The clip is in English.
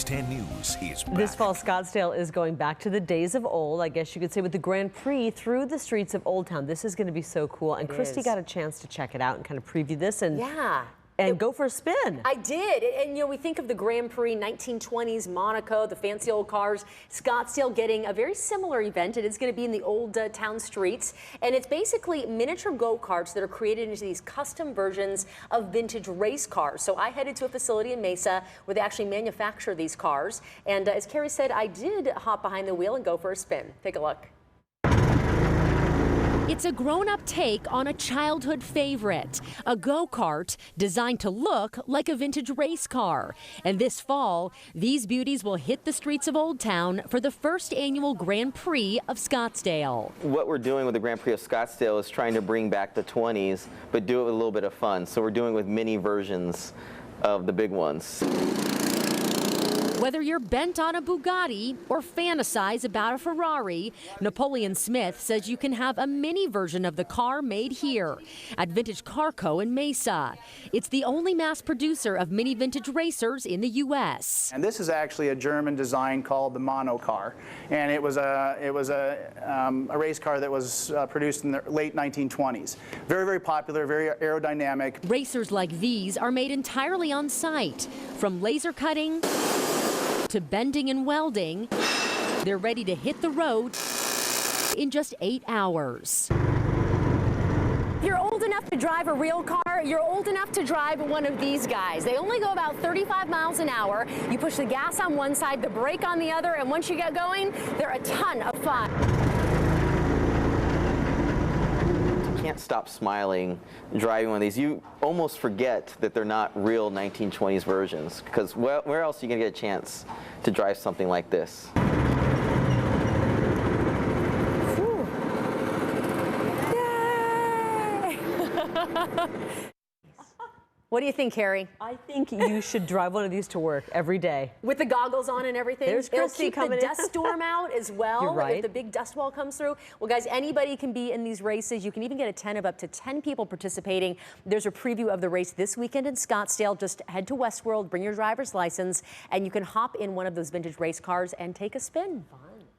10 News is back. This fall, Scottsdale is going back to the days of old, I guess you could say, with the Grand Prix through the streets of Old Town. This is going to be so cool. And Kristy got a chance to check it out and kind of preview this and go for a spin. I did. And, you know, we think of the Grand Prix, 1920s, Monaco, the fancy old cars. Scottsdale getting a very similar event. It is going to be in the old town streets. And it's basically miniature go-karts that are created into these custom versions of vintage race cars. So I headed to a facility in Mesa where they actually manufacture these cars. And as Carrie said, I did hop behind the wheel and go for a spin. Take a look. It's a grown-up take on a childhood favorite, a go-kart designed to look like a vintage race car. And this fall, these beauties will hit the streets of Old Town for the first annual Grand Prix of Scottsdale. What we're doing with the Grand Prix of Scottsdale is trying to bring back the 20s, but do it with a little bit of fun. So we're doing with mini versions of the big ones. Whether you're bent on a Bugatti or fantasize about a Ferrari, Napoleon Smith says you can have a mini version of the car made here at Vintage Carco in Mesa. It's the only mass producer of mini vintage racers in the U.S. And this is actually a German design called the Mono car, and it was a race car that was produced in the late 1920s. Very, very popular, very aerodynamic. Racers like these are made entirely on site, from laser cutting to bending and welding. They're ready to hit the road in just 8 hours. If you're old enough to drive a real car, you're old enough to drive one of these guys. They only go about 35 miles an hour. You push the gas on one side, the brake on the other, and once you get going, they're a ton of fun. Can't stop smiling driving one of these. You almost forget that they're not real 1920s versions, because where else are you going to get a chance to drive something like this? Yay! What do you think, Carrie? I think you should drive one of these to work every day. With the goggles on and everything. There's It'll Kristy keep coming the in. dust storm out as well. You're right. If the big dust wall comes through. Well, guys, anybody can be in these races. You can even get a tent of up to 10 people participating. There's a preview of the race this weekend in Scottsdale. Just head to Westworld, bring your driver's license, and you can hop in one of those vintage race cars and take a spin. Fun.